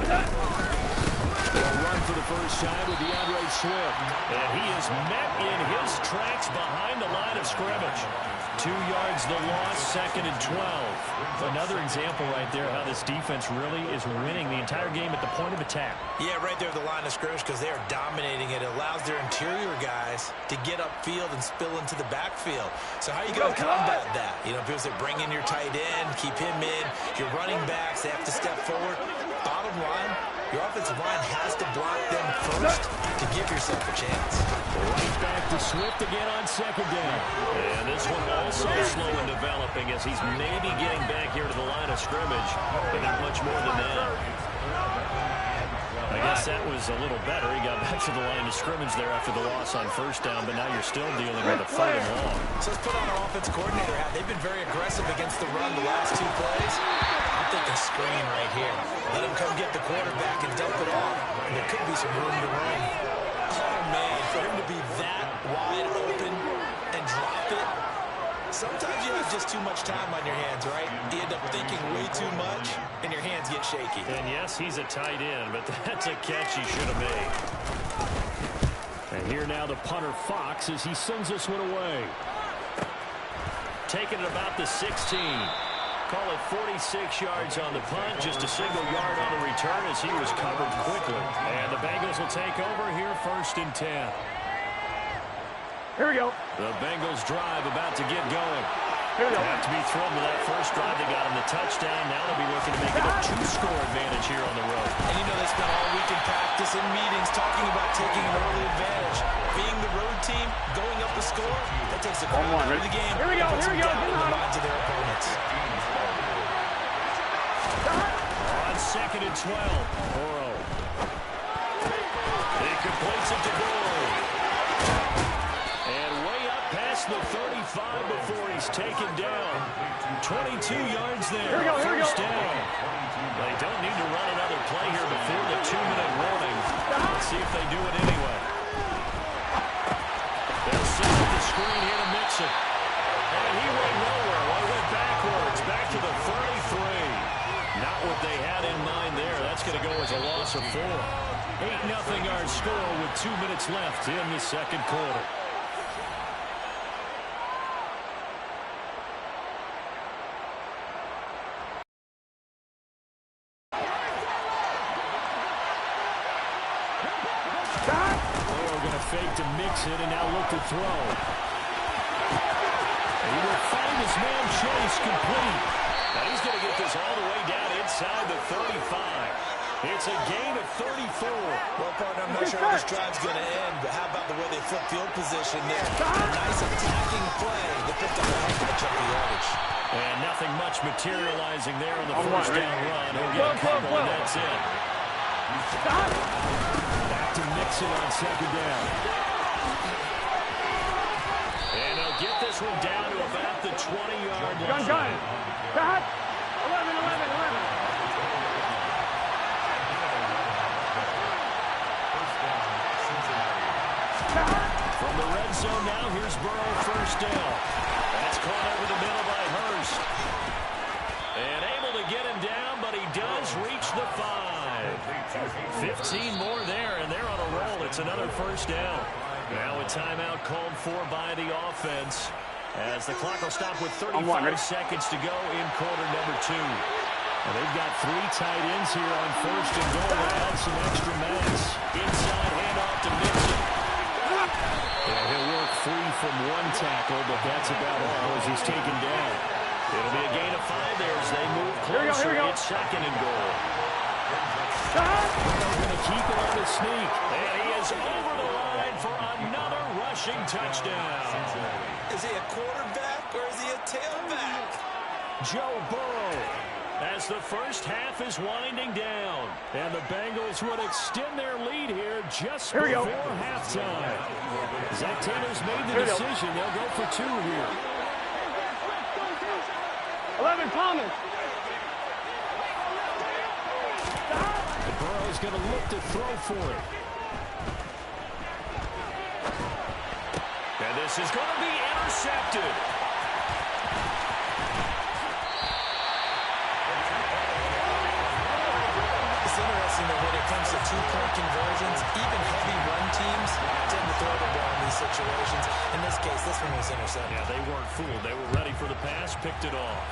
A run for the first time with DeAndre Swift. And he is met in his tracks behind the line of scrimmage. 2 yards the loss, 2nd and 12. Another example right there how this defense really is winning the entire game at the point of attack. Yeah, right there at the line of scrimmage because they are dominating it. It allows their interior guys to get upfield and spill into the backfield. So how are you going to combat that? You know, people say bring in your tight end, keep him in. Your running backs, they have to step forward. Bottom line, your offensive line has to block them first to give yourself a chance. Right back to Swift again on 2nd down. And this one also slow in developing as he's maybe getting back here to the line of scrimmage, but not much more than that. I guess that was a little better. He got back to the line of scrimmage there after the loss on first down, but now you're still dealing with a 3rd and long. So let's put on our offense coordinator hat. They've been very aggressive against the run the last 2 plays. I'm thinking screen right here. Let him come get the quarterback and dump it off. And there could be some room to run. Oh, man, for him to be that wide open and drop it. Sometimes you have just too much time on your hands, right? You end up thinking way too much, and your hands get shaky. And yes, he's a tight end, but that's a catch he should have made. And here now the punter Fox as he sends this one away. Taking it about the 16. Call it 46 yards on the punt, just a single yard on the return as he was covered quickly. And the Bengals will take over here 1st and 10. Here we go. The Bengals drive about to get going. Here we go. Have to be thrilled with that first drive. They got him the touchdown. Now they'll be looking to make it a 2-score advantage here on the road. And you know they spent all week in practice and meetings talking about taking an early advantage. Being the road team, going up a score, that takes a crowd out of the game. Here we go. Here we go. In the minds of their opponents. On 2nd and 12, Burrow. He completes it to Burrow. And way up past the 35 before he's taken down. 22 yards there. Here we go. First down. They don't need to run another play here before the 2-minute warning. Let's see if they do it anyway. They'll set up the screen here to Mixon. And he went nowhere. Well, he went backwards. Back to the 33. Not what they had in mind there. That's going to go as a loss of 4. 8-0 our score with 2 minutes left in the 2nd quarter. Burrow going to fake to Mixon and now look to throw. And he will find his man Chase complete. Now he's going to get this all the way down inside the 35. It's a gain of 34. Well, partner, I'm not sure how this drive's going to end, but how about the way they flip field position there? A nice attacking play. They picked up a hell of a chunk of yardage. And nothing much materializing there on the first down run. He'll get a couple, and that's it. Back to Mixon on 2nd down. And he'll get this one down to about the 20-yard line. Gun. Cut. 11. From the red zone now, here's Burrow, first down. That's caught over the middle by Hurst. And able to get him down, but he does reach the 5. 15 more there, and they're on a roll. It's another first down. Now a timeout called for by the offense as the clock will stop with 35 seconds to go in quarter number 2. And they've got 3 tight ends here on 1st and goal to add some extra mass. Inside handoff to Mixon. Yeah, he'll work free from one tackle, but that's about all as he's taken down. It'll be a gain of 5 there as they move closer. It's 2nd and goal. They're going to keep it on the sneak. And he is over the line for another rushing touchdown. Is he a quarterback or is he a tailback? Joe Burrow. As the first half is winding down. And the Bengals would extend their lead here just before halftime. Zach Taylor's made the decision. They'll go for 2 here. 11, Thomas. And Burrow's going to look to throw for it. And this is going to be intercepted. It's interesting that when it comes to two-point conversions, even heavy run teams tend to throw the ball in these situations. In this case, this one was intercepted. Yeah, they weren't fooled. They were ready for the pass, picked it off.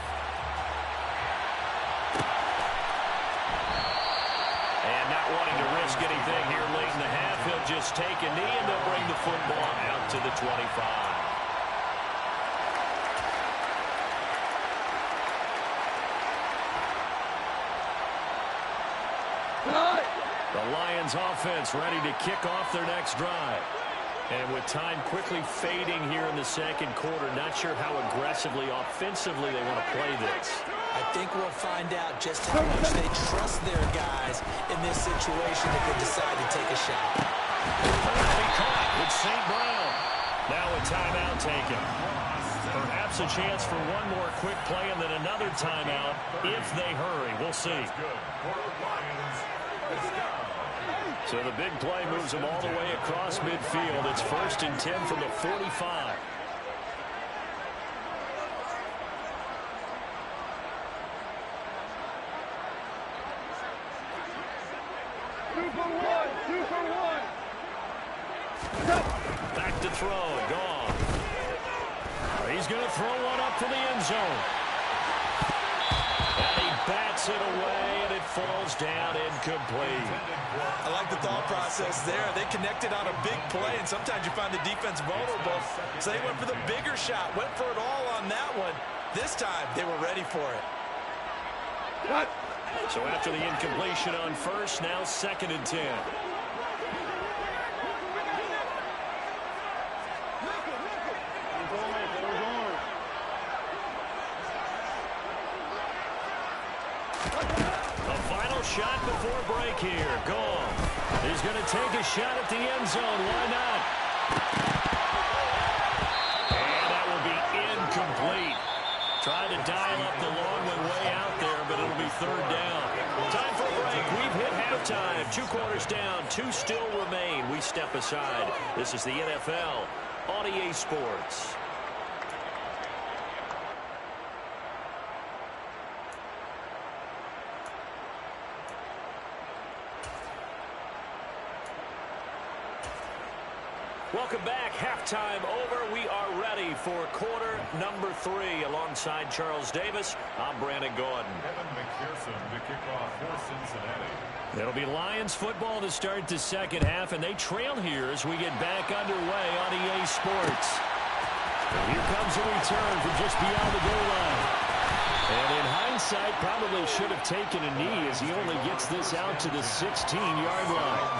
And not wanting to risk anything here late in the half, he'll just take a knee and they'll bring the football out to the 25. The Lions offense ready to kick off their next drive. And with time quickly fading here in the second quarter, not sure how aggressively, offensively they want to play this. I think we'll find out just how much they trust their guys in this situation if they decide to take a shot. Penalty caught with St. Brown. Now a timeout taken. Perhaps a chance for one more quick play and then another timeout if they hurry. We'll see. So the big play moves them all the way across midfield. It's 1st and 10 from the 45. Back to throw. Gone. He's going to throw one up for the end zone. And he bats it away, and it falls down incomplete. I like the thought process there. They connected on a big play, and sometimes you find the defense vulnerable. So they went for the bigger shot, went for it all on that one. This time, they were ready for it. So after the incompletion on first, now 2nd and 10. Shot before break here. Gone. He's going to take a shot at the end zone. Why not? And that will be incomplete. Tried to dial up the long one way out there, but it'll be 3rd down. Time for a break. We've hit halftime. 2 quarters down. 2 still remain. We step aside. This is the NFL on EA Sports. Welcome back. Halftime over. We are ready for quarter number 3. Alongside Charles Davis, I'm Brandon Gordon. Evan McPherson to kick off for Cincinnati. It'll be Lions football to start the second half, and they trail here as we get back underway on EA Sports. And here comes a return from just beyond the goal line. And in hindsight, probably should have taken a knee as he only gets this out to the 16-yard line.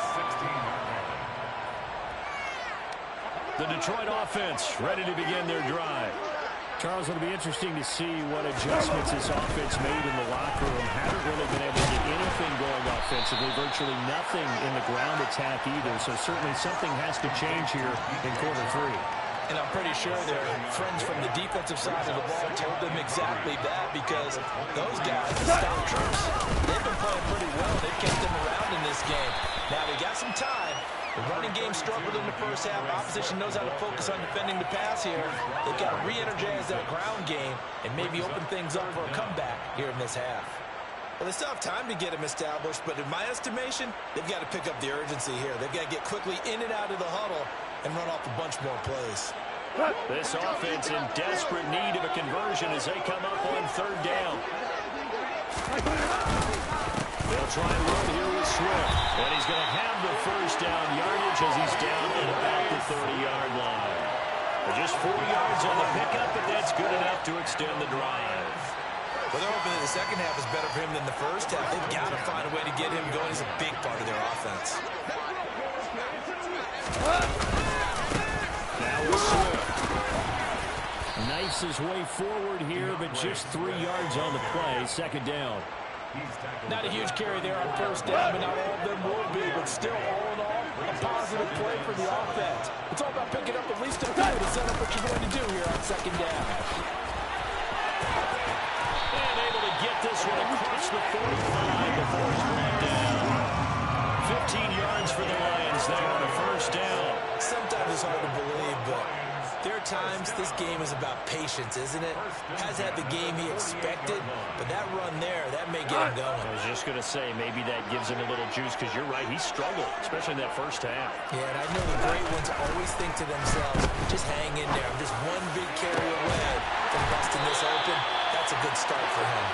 The Detroit offense ready to begin their drive. Charles, it'll be interesting to see what adjustments this offense made in the locker room. Haven't really been able to get anything going offensively, virtually nothing in the ground attack either. So certainly something has to change here in quarter 3. And I'm pretty sure their friends from the defensive side of the ball told them exactly that, because those guys, the stop troops, they've been playing pretty well. They've kept them around in this game. Now they got some time. The running game struggled in the first half. Opposition knows how to focus on defending the pass here. They've got to re-energize that ground game and maybe open things up for a comeback here in this half. Well, they still have time to get them established, but in my estimation, they've got to pick up the urgency here. They've got to get quickly in and out of the huddle and run off a bunch more plays. This offense in desperate need of a conversion as they come up on 3rd down. They'll try and run here with Swift. And he's going to have the 1st down yardage as he's down at about the 30-yard line. Just 4 yards on the pickup, but that's good enough to extend the drive. Well, they're hoping that the second half is better for him than the first half. They've got to find a way to get him going. He's a big part of their offense. Now with Swift. fights his way forward here, but just 3 yards on the play. Second down. Not a huge carry there on first down, but not all of them will be. But still, all in all, a positive play for the offense. It's all about picking up at least a few to set up what you're going to do here on second down. And able to get this one across the 45 before it's brought down. 15 yards for the Lions there on a first down. Sometimes it's hard to believe, but there are times this game is about patience, isn't it? Has had the game he expected, but that run there, that may get him going. I was just going to say, maybe that gives him a little juice, because you're right, he struggled, especially in that first half. Yeah, and I know the great ones always think to themselves, just hang in there. I'm just one big carry away from busting this open. That's a good start for him.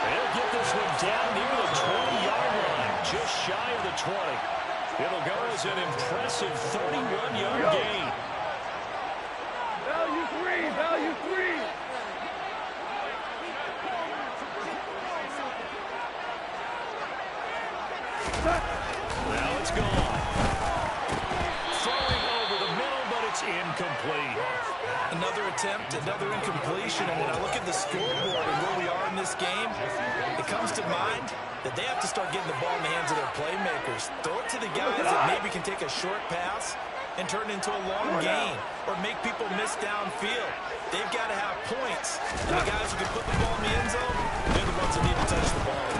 They'll get this one down near the 20-yard line, just shy of the 20. It'll go as an impressive 31-yard gain. Value three, value three. Now it's gone. Throwing over the middle, but it's incomplete. Another attempt, another incompletion, and when I look at the scoreboard and where we are in this game, it comes to mind that they have to start getting the ball in the hands of their playmakers. Throw it to the guys that maybe can take a short pass and turn it into a long gain or make people miss downfield. They've got to have points. And the guys who can put the ball in the end zone, they're the ones that need to touch the ball.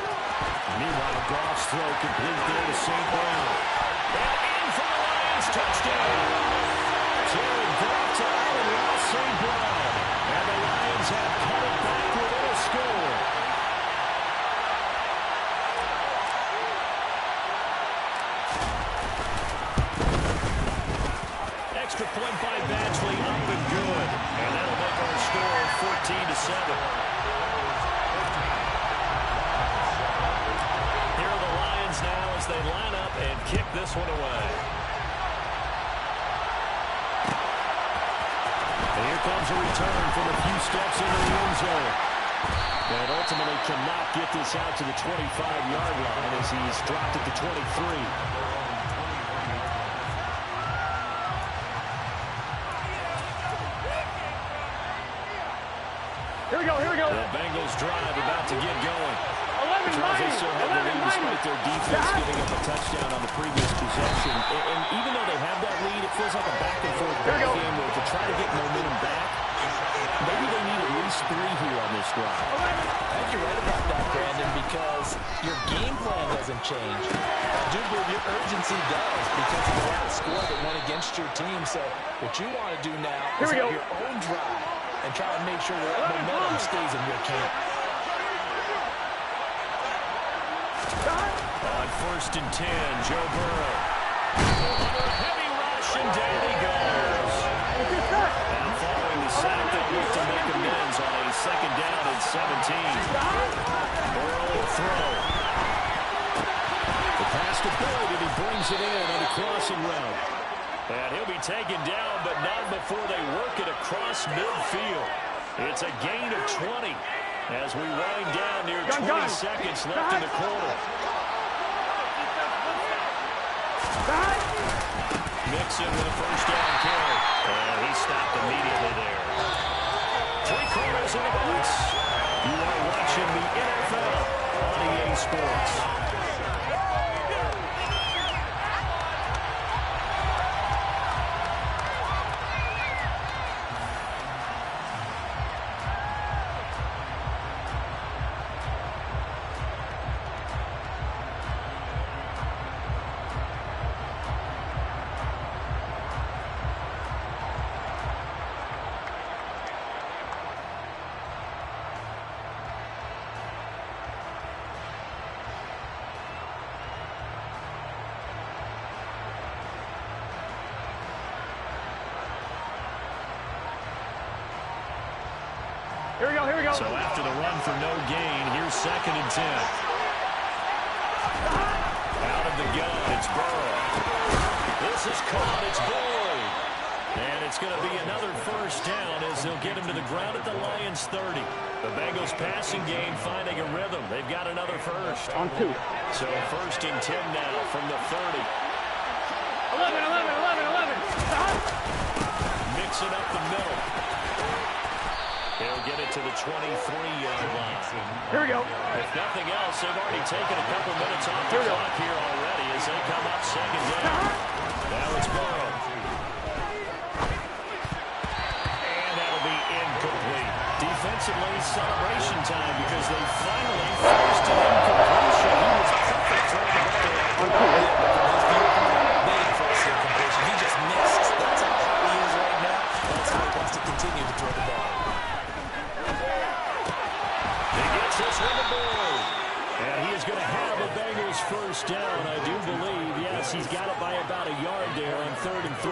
Meanwhile, Goff's throw complete there to St. Brown. And in for the Lions, touchdown. Jared Goff to Allen St. Brown. And the Lions have cut it back within a score. Extra point by Badgley, up and good. And that'll make our score 14-7. Here are the Lions now as they line up and kick this one away. And here comes a return from a few steps into the end zone. And ultimately cannot get this out to the 25-yard line as he's dropped at the 23. Here we go, here we go. The Bengals drive about to get going. 11 Charles, they minus, still have the 11 lead despite their defense minus. giving up a touchdown on the previous possession. And even though they have that lead, it feels like a back-and-forth game where to try to get momentum back, maybe they need at least 3 here on this drive. I think you're right about that, Brandon, because your game plan doesn't change. I do believe your urgency does because of that score that went against your team. So what you want to do now is have your own drive and try and make sure that momentum stays in your camp. On 1st and 10, Joe Burrow. Under a heavy rush, and down he goes. Now following the sack, they'll look to make amends on a 2nd down and 17. Burrow will throw. The pass to Boyd, and he brings it in on the crossing route. And he'll be taken down, but not before they work it across midfield. It's a gain of 20 as we wind down near 20 seconds left in the quarter. Mixon with a 1st down carry. And he stopped immediately there. 3 quarters in the box. You are watching the NFL on EA Sports. Here we go, here we go. So after the run for no gain, here's 2nd and 10. Out of the gun, it's Burrow. This is caught, it's Boyd. And it's going to be another 1st down as they'll get him to the ground at the Lions 30. The Bengals passing game finding a rhythm. They've got another 1st. On 2. So 1st and 10 now from the 30. 11. Mixing up the middle. He'll get it to the 23-yard line. Here we go. If nothing else, they've already taken a couple minutes off the clock here already as they come up second down. Now it's Burrow. And that'll be incomplete. Defensively, celebration time because they finally forced an incompletion. He was perfect throwing the ball. He just missed. That's how hot he is right now. That's how he wants to continue to throw the ball. He gets this one to Burrow. And he is going to have a Bengals first down, I do believe. Yes, he's got it by about a yard there on 3rd and 3.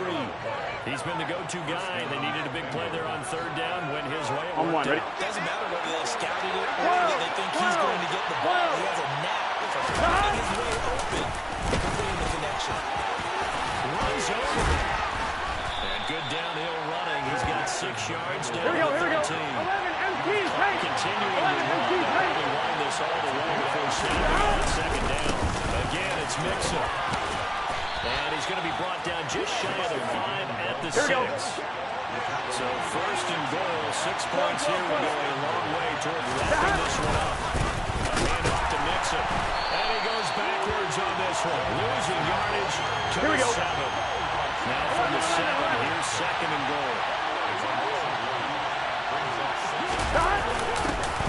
He's been the go-to guy. They needed a big play there on 3rd down. Went his way. On one, ready? Doesn't matter whether they scouted it or whether they think he's going to get the ball. He has a knack for finding his way open and completing the connection. Runs over. And good downhill running. He's got 6 yards down Here we go, to here we go. 13. 11 empties, hey. Continuing to run. They probably line this all the way before snapping on second down. Again, it's Mixon. And he's going to be brought down just shy of the 5 at the 6. So 1st and goal, 6 points here will go a long way toward wrapping this one up. A hand off to Mixon. And he goes backwards on this one. Losing yardage to the 7. Now from the 7, here's 2nd and goal.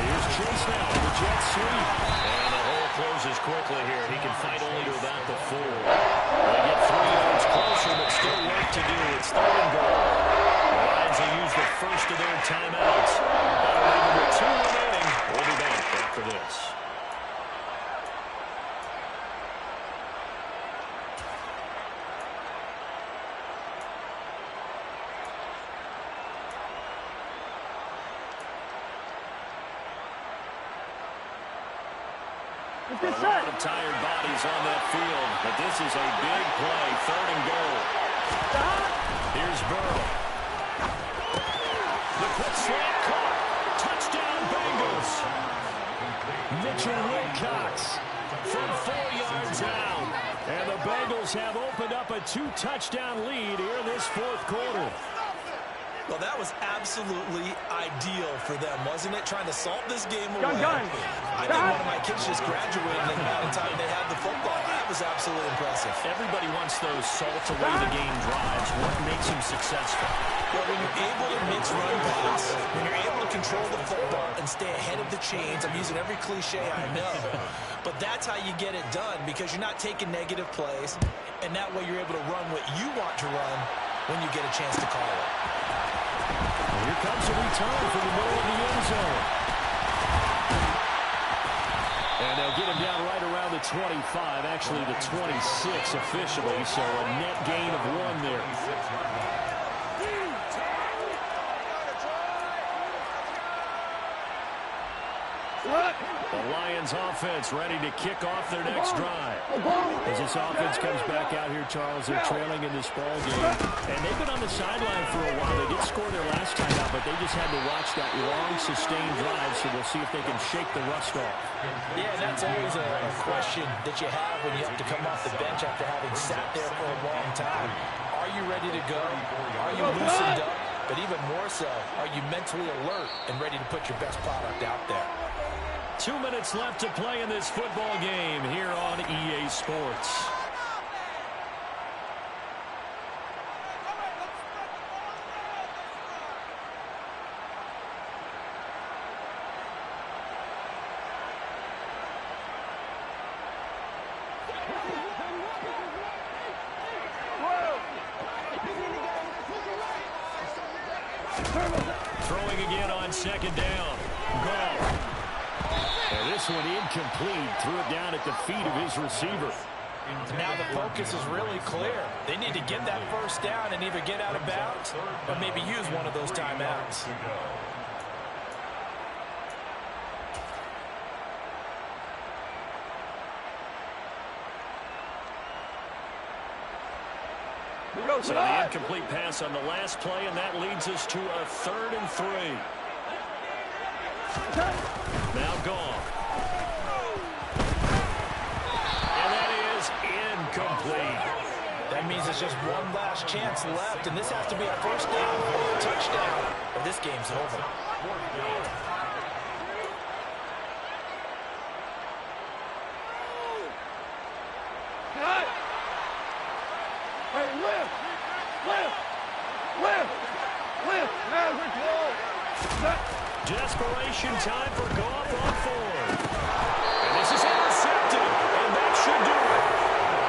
Here's Chase now, the jet sweep. And the hole closes quickly here. He can fight only to about the 4. They get 3 yards closer, but still work to do. It's 3rd and goal. The Lions will use the first of their timeouts. That'll leave them with 2 remaining. We'll be back after this. A lot of tired bodies on that field, but this is a big play, 3rd and goal. Here's Burrow. The quick slant caught. Touchdown Bengals. Mitchell Wilcox from 4 yards out. And the Bengals have opened up a 2-touchdown lead here in this 4th quarter. Well, that was absolutely ideal for them, wasn't it? Trying to solve this game away. Gun. I think one of my kids just graduated in the amount of time they had the football. That was absolutely impressive. Everybody wants those salt-away-the-game drives. What makes them successful? Well, when you're able to mix run pass, when you're able to control the football and stay ahead of the chains, I'm using every cliche I know, but that's how you get it done because you're not taking negative plays, and that way you're able to run what you want to run when you get a chance to call it. Here comes a return from the middle of the end zone. And they'll get him down right around the 25, actually the 26 officially, so a net gain of 1 there. The Lions offense ready to kick off their next drive. As this offense comes back out here, Charles, they're trailing in this ball game. And they've been on the sideline for a while. They did score their last time out, but they just had to watch that long, sustained drive, so we'll see if they can shake the rust off. Yeah, that's always a question that you have when you have to come off the bench after having sat there for a long time. Are you ready to go? Are you loosened up? But even more so, are you mentally alert and ready to put your best product out there? 2 minutes left to play in this football game here on EA Sports. Throwing again on 2nd down. Goff. And this one incomplete. Threw it down at the feet of his receiver. Now the focus is really clear. They need to get that first down and either get out of bounds or maybe use one of those timeouts. So the incomplete pass on the last play, and that leads us to a 3rd and 3. Now gone. And that is incomplete. That means there's just one last chance left, and this has to be a first down or a touchdown, or this game's over. 4th down. Cut! Hey, lift! Lift! Lift! Lift! Now we're close! Desperation time for Goff on 4th. And this is intercepted, and that should do it.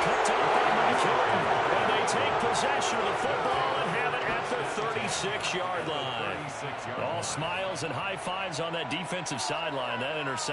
Cut off by Mike Hilton, and they take possession of the football and have it at the 36-yard line. All smiles and high fives on that defensive sideline. That interception.